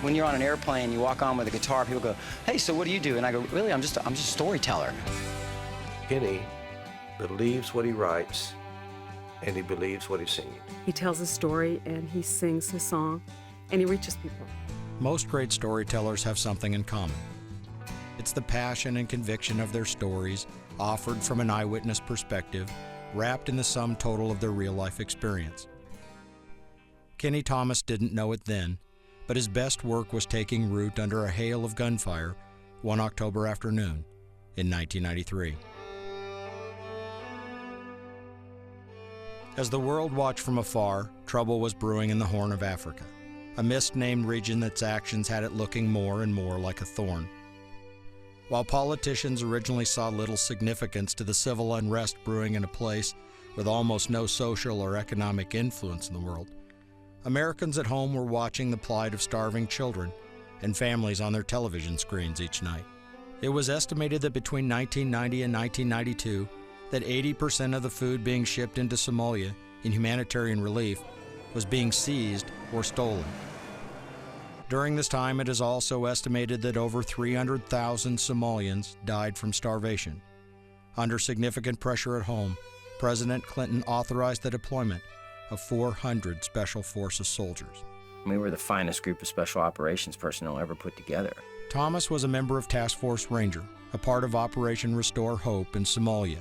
When you're on an airplane, you walk on with a guitar, people go, hey, so what do you do? And I go, really, I'm just a storyteller. Keni believes what he writes, and he believes what he's singing. He tells a story, and he sings his song, and he reaches people. Most great storytellers have something in common. It's the passion and conviction of their stories, offered from an eyewitness perspective, wrapped in the sum total of their real-life experience. Keni Thomas didn't know it then, but his best work was taking root under a hail of gunfire one October afternoon in 1993. As the world watched from afar, trouble was brewing in the Horn of Africa, a misnamed region that's actions had it looking more and more like a thorn. While politicians originally saw little significance to the civil unrest brewing in a place with almost no social or economic influence in the world, Americans at home were watching the plight of starving children and families on their television screens each night. It was estimated that between 1990 and 1992, that 80% of the food being shipped into Somalia in humanitarian relief was being seized or stolen. During this time, it is also estimated that over 300,000 Somalians died from starvation. Under significant pressure at home, President Clinton authorized the deployment of 400 Special Forces soldiers. We were the finest group of special operations personnel ever put together. Thomas was a member of Task Force Ranger, a part of Operation Restore Hope in Somalia.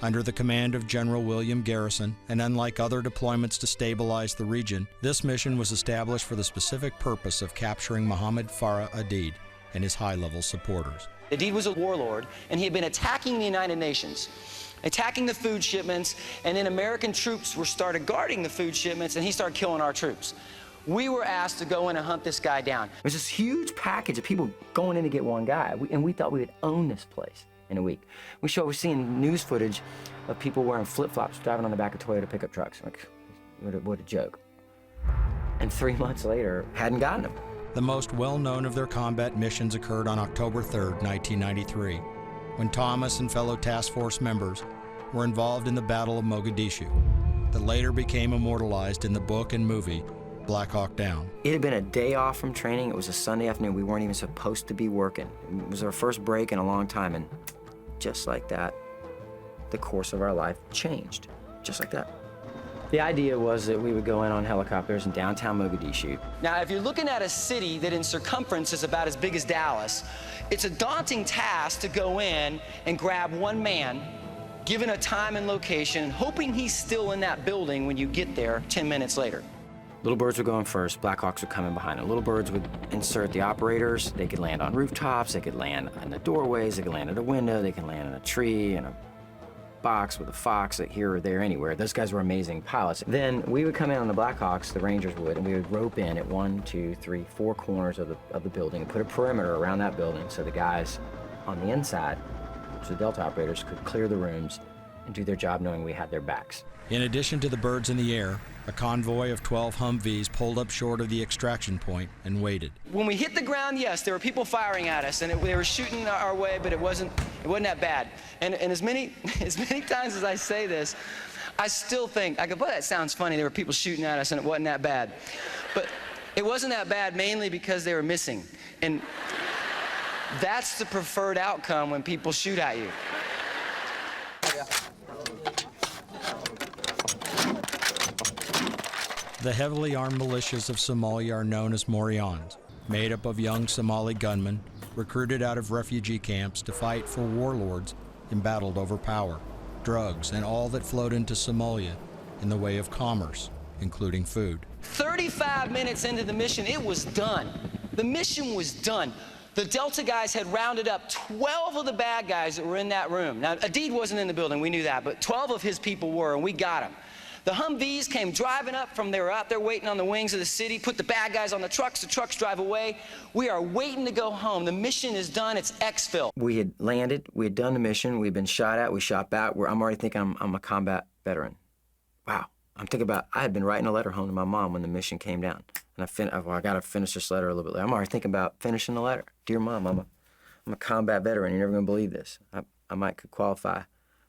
Under the command of General William Garrison, and unlike other deployments to stabilize the region, this mission was established for the specific purpose of capturing Mohammed Farah Aidid and his high-level supporters. Aidid was a warlord, and he had been attacking the United Nations, attacking the food shipments, and then American troops started guarding the food shipments, and he started killing our troops. We were asked to go in and hunt this guy down. It was this huge package of people going in to get one guy, and we thought we would own this place in a week. We're seeing news footage of people wearing flip-flops driving on the back of Toyota pickup trucks. Like, what a joke. And 3 months later, hadn't gotten them. The most well-known of their combat missions occurred on October 3rd, 1993, when Thomas and fellow task force members were involved in the Battle of Mogadishu, that later became immortalized in the book and movie Black Hawk Down. It had been a day off from training. It was a Sunday afternoon. We weren't even supposed to be working. It was our first break in a long time, and just like that, the course of our life changed, just like that. The idea was that we would go in on helicopters in downtown Mogadishu. Now, if you're looking at a city that in circumference is about as big as Dallas, it's a daunting task to go in and grab one man, given a time and location, hoping he's still in that building when you get there 10 minutes later. Little birds would go in first, Black Hawks would come in behind them. Little birds would insert the operators. They could land on rooftops, they could land in the doorways, they could land at a window, they could land in a tree, in a box with a fox here or there, anywhere. Those guys were amazing pilots. Then we would come in on the Black Hawks, the Rangers would, and we would rope in at 1, 2, 3, 4 corners of the building and put a perimeter around that building so the guys on the inside, so the Delta operators, could clear the rooms and do their job knowing we had their backs. In addition to the birds in the air, a convoy of 12 Humvees pulled up short of the extraction point and waited. When we hit the ground, yes, there were people firing at us, and they were shooting our way, but it wasn't that bad. And as many times as I say this, I still think, I go, boy, that sounds funny. There were people shooting at us, and it wasn't that bad. But it wasn't that bad mainly because they were missing. And that's the preferred outcome when people shoot at you. The heavily armed militias of Somalia are known as Morians, made up of young Somali gunmen recruited out of refugee camps to fight for warlords embattled over power, drugs, and all that flowed into Somalia in the way of commerce, including food. 35 minutes into the mission, it was done. The mission was done. The Delta guys had rounded up 12 of the bad guys that were in that room. Now, Aidid wasn't in the building, we knew that, but 12 of his people were, and we got them. The Humvees came driving up they were out there waiting on the wings of the city, put the bad guys on the trucks drive away. We are waiting to go home. The mission is done, it's exfil. We had landed, we had done the mission, we had been shot at, we shot back. I'm already thinking I'm a combat veteran. Wow. I'm thinking about, I had been writing a letter home to my mom when the mission came down. And I got to finish this letter a little bit later. I'm already thinking about finishing the letter. Dear Mom, I'm a combat veteran. You're never going to believe this. I might could qualify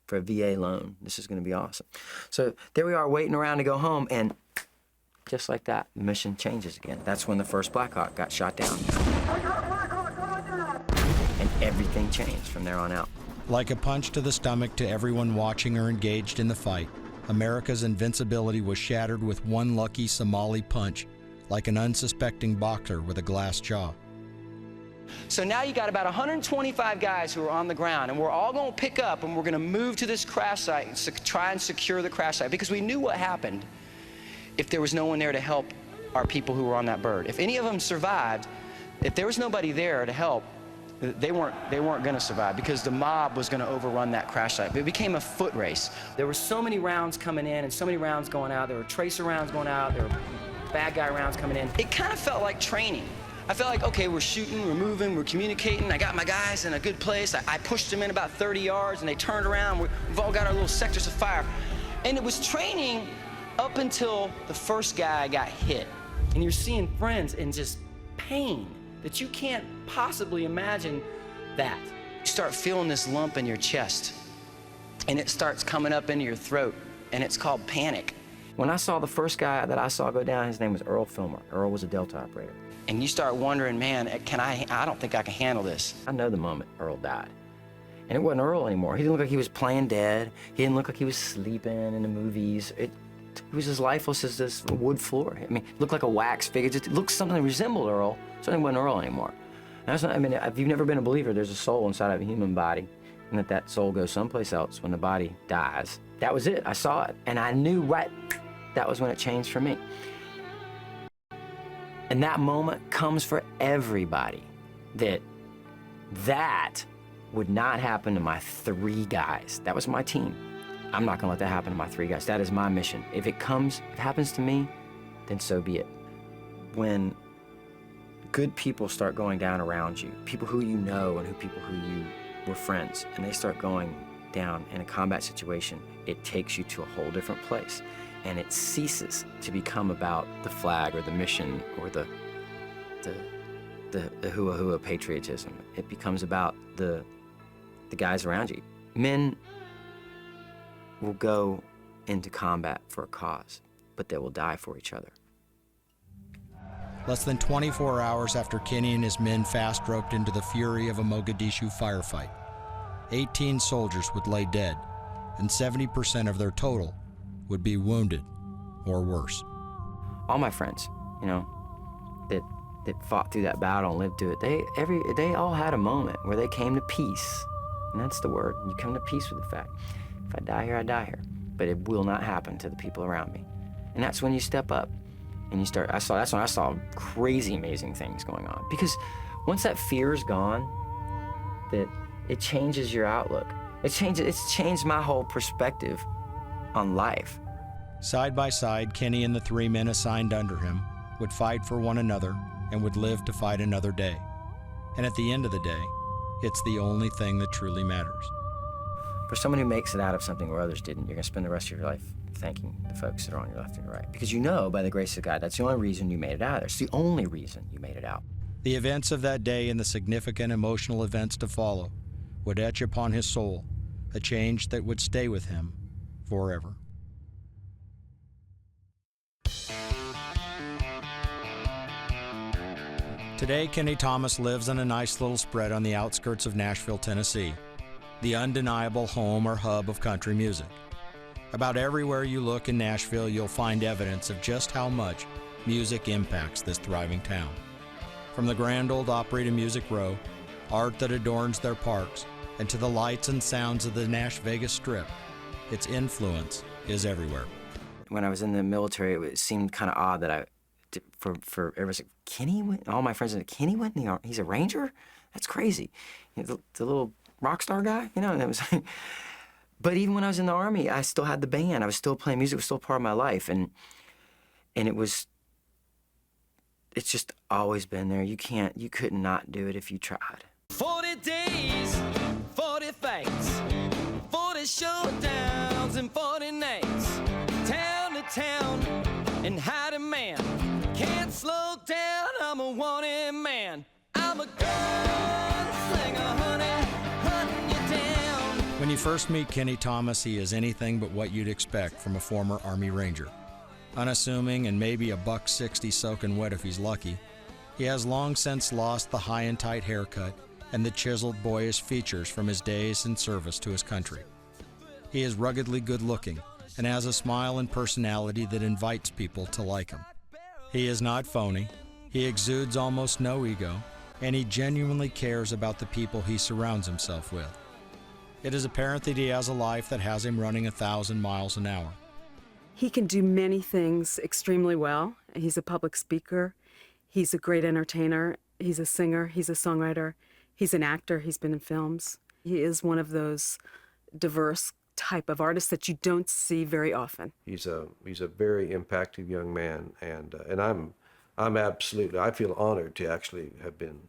for a VA loan. This is going to be awesome. So there we are waiting around to go home, and just like that, the mission changes again. That's when the first Black Hawk got shot down. And everything changed from there on out. Like a punch to the stomach to everyone watching or engaged in the fight, America's invincibility was shattered with one lucky Somali punch, like an unsuspecting boxer with a glass jaw. So now you got about 125 guys who are on the ground, and we're all going to pick up and we're going to move to this crash site and try and secure the crash site, because we knew what happened if there was no one there to help our people who were on that bird. If any of them survived, if there was nobody there to help, they weren't going to survive, because the mob was going to overrun that crash site. It became a foot race. There were so many rounds coming in and so many rounds going out. There were tracer rounds going out. There were bad guy rounds coming in. It kind of felt like training. I felt like, okay, we're shooting, we're moving, we're communicating. I got my guys in a good place. I pushed them in about 30 yards, and they turned around. We've all got our little sectors of fire. And it was training up until the first guy got hit. And you're seeing friends in just pain that you can't possibly imagine that. You start feeling this lump in your chest, and it starts coming up into your throat, and it's called panic. When I saw the first guy that I saw go down, his name was Earl Filmer. Earl was a Delta operator. And you start wondering, man, I don't think I can handle this. I know the moment Earl died. And it wasn't Earl anymore. He didn't look like he was playing dead. He didn't look like he was sleeping in the movies. He was as lifeless as this wood floor. I mean, it looked like a wax figure. It looked something that resembled Earl. Certainly wasn't Earl anymore. And that's not, I mean, if you've never been a believer, there's a soul inside of a human body, and that soul goes someplace else when the body dies. That was it. I saw it, and I knew right, that was when it changed for me. And that moment comes for everybody, that would not happen to my 3 guys. That was my team. I'm not gonna let that happen to my 3 guys. That is my mission. If it happens to me, then so be it. When good people start going down around you, people who you know and people who you were friends, and they start going down in a combat situation, it takes you to a whole different place. And it ceases to become about the flag or the mission or the hua-hua patriotism. It becomes about the guys around you. Men will go into combat for a cause, but they will die for each other. Less than 24 hours after Keni and his men fast-roped into the fury of a Mogadishu firefight, 18 soldiers would lay dead, and 70% of their total would be wounded or worse. All my friends, that fought through that battle and lived through it, they all had a moment where they came to peace. And that's the word. You come to peace with the fact, if I die here, I die here. But it will not happen to the people around me. And that's when you step up and you start, that's when I saw crazy, amazing things going on. Because once that fear is gone, that it changes your outlook. It's changed my whole perspective on life. Side by side, Keni and the 3 men assigned under him would fight for one another and would live to fight another day. And at the end of the day, it's the only thing that truly matters. For someone who makes it out of something where others didn't, you're going to spend the rest of your life thanking the folks that are on your left and your right. Because you know, by the grace of God, that's the only reason you made it out. It's the only reason you made it out. The events of that day and the significant emotional events to follow would etch upon his soul a change that would stay with him forever. Today, Keni Thomas lives in a nice little spread on the outskirts of Nashville, Tennessee, the undeniable home or hub of country music. About everywhere you look in Nashville, you'll find evidence of just how much music impacts this thriving town. From the grand old Opry to Music Row, art that adorns their parks, and to the lights and sounds of the Nash-Vegas Strip, its influence is everywhere. When I was in the military, it seemed kind of odd that for everyone's like, Keni went, all my friends said, Keni went in the Army, he's a Ranger? That's crazy. The little rock star guy, and it was like, but even when I was in the Army, I still had the band. I was still playing music. It was still part of my life. And it's just always been there. You could not do it if you tried. 40 days, 40 fights, 40 showdowns and 40 nights, town to town and hiding man. Can't slow down, I'm a wanted man. I'm a gunslinger, honey, hunting you down. When you first meet Keni Thomas, he is anything but what you'd expect from a former Army Ranger. Unassuming and maybe a $1.60 soaking wet if he's lucky, he has long since lost the high and tight haircut and the chiseled boyish features from his days in service to his country. He is ruggedly good-looking and has a smile and personality that invites people to like him. He is not phony, he exudes almost no ego, and he genuinely cares about the people he surrounds himself with. It is apparent that he has a life that has him running 1,000 miles an hour. He can do many things extremely well. He's a public speaker. He's a great entertainer. He's a singer. He's a songwriter. He's an actor. He's been in films. He is one of those diverse type of artists that you don't see very often. He's a very impactful young man, and I'm absolutely, I feel honored to actually have been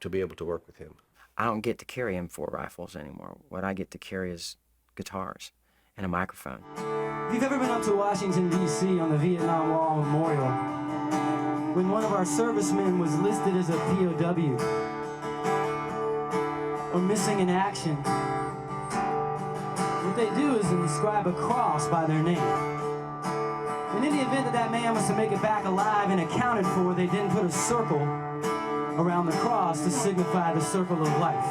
to be able to work with him. I don't get to carry M4 rifles anymore. What I get to carry is guitars and a microphone. If you've ever been up to Washington, D.C. on the Vietnam Wall Memorial, when one of our servicemen was listed as a POW or missing in action, what they do is inscribe a cross by their name. And in the event that that man was to make it back alive and accounted for, they then put a circle around the cross to signify the circle of life.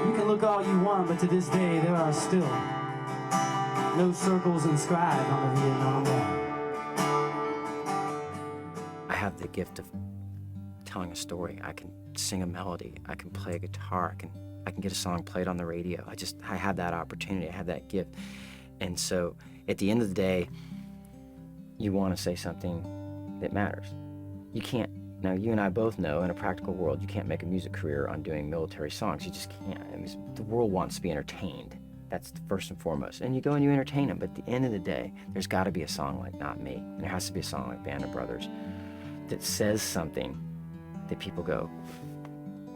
You can look all you want, but to this day there are still no circles inscribed on the Vietnam Wall. I have the gift of telling a story. I can sing a melody. I can play a guitar. I can get a song played on the radio. I have that opportunity. I have that gift. And so at the end of the day, you want to say something that matters. You can't, now you and I both know in a practical world, you can't make a music career on doing military songs. You just can't. I mean, the world wants to be entertained. That's first and foremost. And you go and you entertain them, but at the end of the day, there's got to be a song like Not Me. And there has to be a song like Band of Brothers that says something that people go,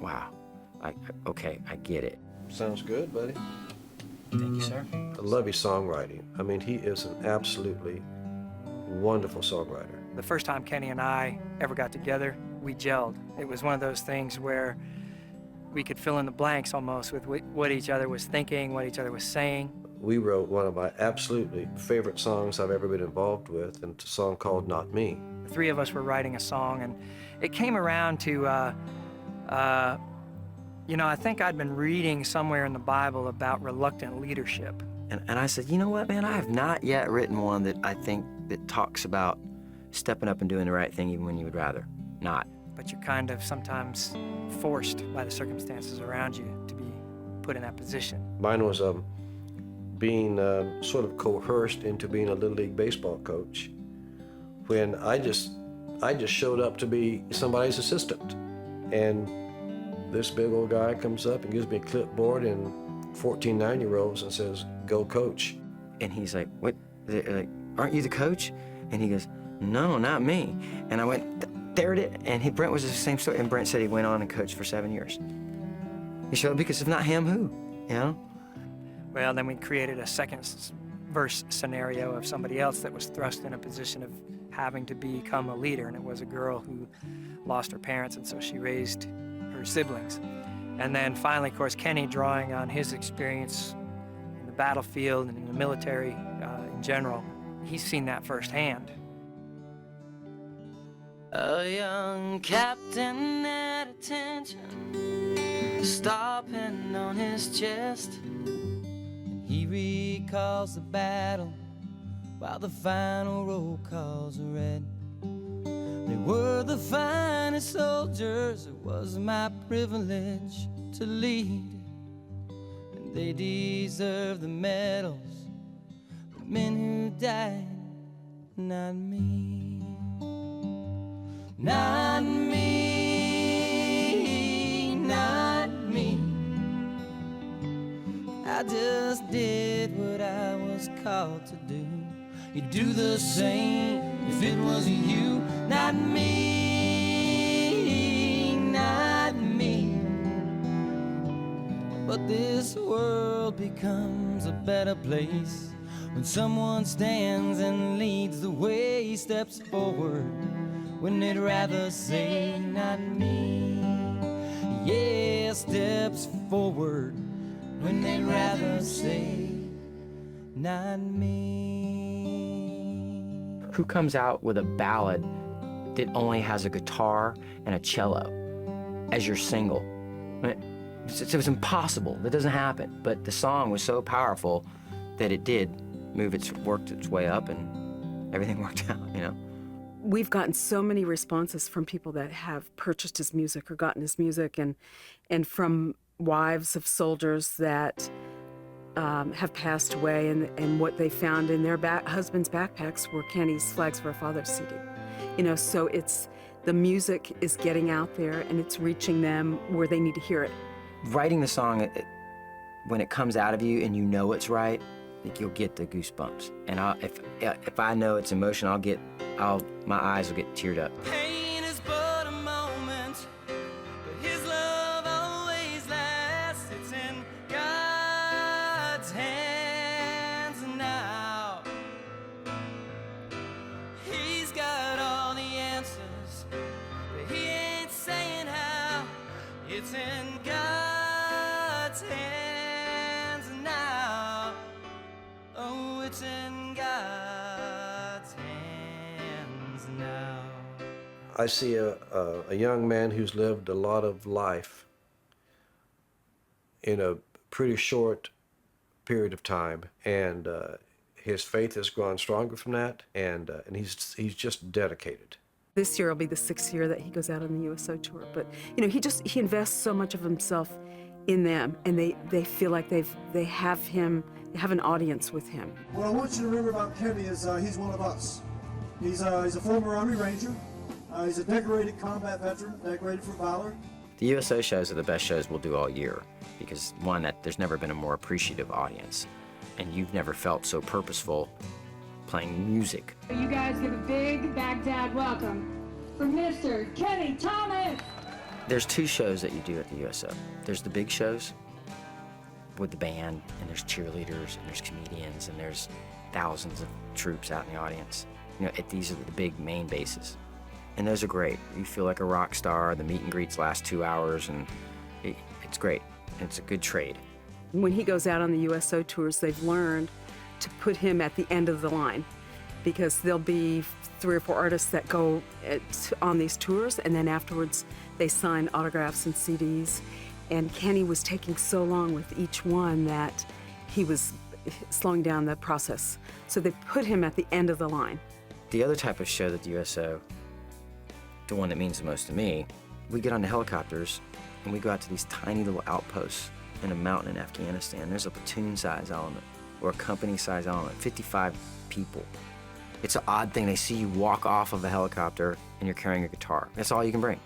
wow, okay, I get it. Sounds good, buddy. Thank you, sir. I love his songwriting. I mean, he is an absolutely wonderful songwriter. The first time Keni and I ever got together, we gelled. It was one of those things where we could fill in the blanks almost with what each other was thinking, what each other was saying. We wrote one of my absolutely favorite songs I've ever been involved with, and it's a song called Not Me. The three of us were writing a song, and it came around to, I think I'd been reading somewhere in the Bible about reluctant leadership. And I said, you know what, man, I have not yet written one that I think that talks about stepping up and doing the right thing even when you would rather not. But you're kind of sometimes forced by the circumstances around you to be put in that position. Mine was being sort of coerced into being a Little League baseball coach when I just showed up to be somebody's assistant. And this big old guy comes up and gives me a clipboard and 14 9-year-olds and says, go coach. And he's like, what, like, aren't you the coach? And he goes, no, not me. And I went, there it is. And Brent was the same story. And Brent said he went on and coached for 7 years. He showed up because if not him, who, you know? Well, then we created a second verse scenario of somebody else that was thrust in a position of having to become a leader, and it was a girl who lost her parents, and so she raised her siblings. And then finally, of course, Keni, drawing on his experience in the battlefield and in the military in general, he's seen that firsthand. A young captain at attention, stopping on his chest, and he recalls the battle while the final roll calls are read. They were the finest soldiers, it was my privilege to lead, and they deserve the medals, the men who died, not me. Not me, not me. I just did what I was called to do. You'd do the same if it was you. Not me, not me. But this world becomes a better place when someone stands and leads the way, steps forward when they'd rather say not me. Yeah, steps forward when they'd rather say not me. Who comes out with a ballad that only has a guitar and a cello as your single? It was impossible. That doesn't happen. But the song was so powerful that it did worked its way up, and everything worked out, you know? We've gotten so many responses from people that have purchased his music or gotten his music, and from wives of soldiers that have passed away, and what they found in their husbands' backpacks were Keni's Flags for a Father's CD. You know, so the music is getting out there, and it's reaching them where they need to hear it. Writing the song, when it comes out of you and you know it's right, like you'll get the goosebumps. And if I know it's emotion, my eyes will get teared up. Pain is but a moment, but his love always lasts. It's in God's hands now. He's got all the answers, but he ain't saying how. It's in God's hands now. Oh, it's in God's hands now. I see a young man who's lived a lot of life in a pretty short period of time, and his faith has grown stronger from that, and he's just dedicated. This year will be the 6th year that he goes out on the USO tour, but you know, he invests so much of himself in them, and they feel like they have an audience with him. What I want you to remember about Keni is he's one of us. He's a former Army Ranger. He's a decorated combat veteran, decorated for valor. The USO shows are the best shows we'll do all year because, one, that there's never been a more appreciative audience, and you've never felt so purposeful playing music. You guys give a big Baghdad welcome for Mr. Keni Thomas. There's 2 shows that you do at the USO. There's the big shows with the band, and there's cheerleaders, and there's comedians, and there's thousands of troops out in the audience. You know, these are the big main bases. And those are great. You feel like a rock star. The meet and greets last 2 hours, and it's great. It's a good trade. When he goes out on the USO tours, they've learned to put him at the end of the line, because there'll be 3 or 4 artists that go on these tours, and then afterwards they sign autographs and CDs. And Keni was taking so long with each one that he was slowing down the process. So they put him at the end of the line. The other type of show that the USO, the one that means the most to me, we get on the helicopters and we go out to these tiny little outposts in a mountain in Afghanistan. There's a platoon-size element or a company-size element, 55 people. It's an odd thing. They see you walk off of a helicopter and you're carrying a guitar. That's all you can bring.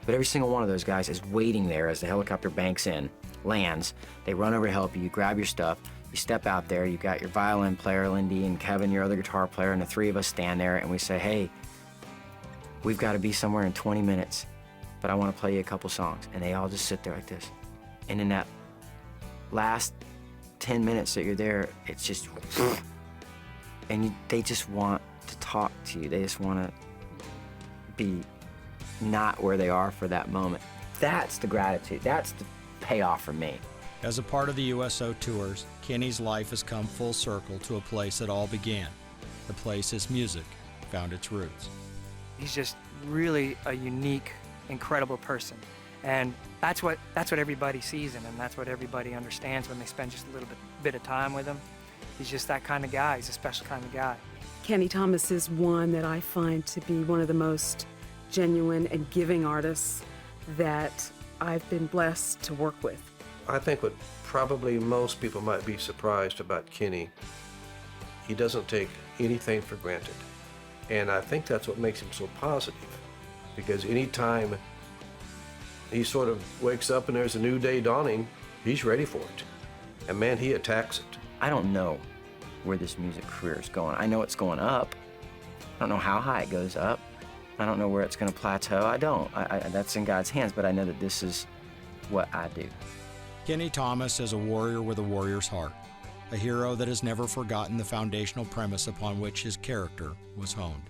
But every single one of those guys is waiting there as the helicopter banks in, lands. They run over to help you, grab your stuff. You step out there, you got your violin player, Lindy, and Kevin, your other guitar player, and the 3 of us stand there and we say, hey, we've got to be somewhere in 20 minutes, but I want to play you a couple songs. And they all just sit there like this. And in that last 10 minutes that you're there, it's just, and they just want to talk to you. They just want to be not where they are for that moment. That's the gratitude. That's the payoff for me. As a part of the USO tours, Keni's life has come full circle to a place that all began, the place his music found its roots. He's just really a unique, incredible person. And that's what everybody sees in him. That's what everybody understands when they spend just a little bit of time with him. He's just that kind of guy. He's a special kind of guy. Keni Thomas is one that I find to be one of the most genuine and giving artists that I've been blessed to work with. I think what probably most people might be surprised about Keni, he doesn't take anything for granted. And I think that's what makes him so positive, because anytime he sort of wakes up and there's a new day dawning, he's ready for it. And man, he attacks it. I don't know where this music career is going. I know it's going up. I don't know how high it goes up. I don't know where it's going to plateau. I don't. That's in God's hands, but I know that this is what I do. Keni Thomas is a warrior with a warrior's heart, a hero that has never forgotten the foundational premise upon which his character was honed.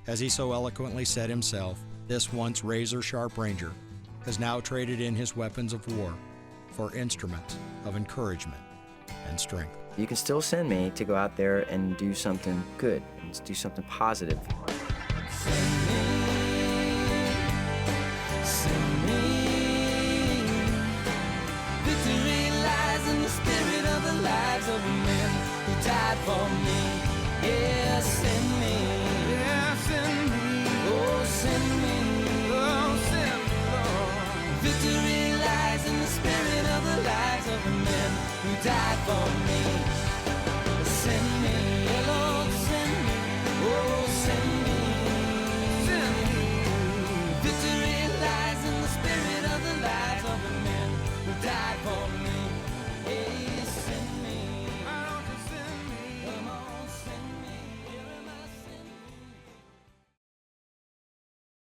As he so eloquently said himself, this once razor-sharp ranger has now traded in his weapons of war for instruments of encouragement and strength. You can still send me to go out there and do something good, and do something positive. Victory lies in the spirit of the lives of the men who died for me. Yes,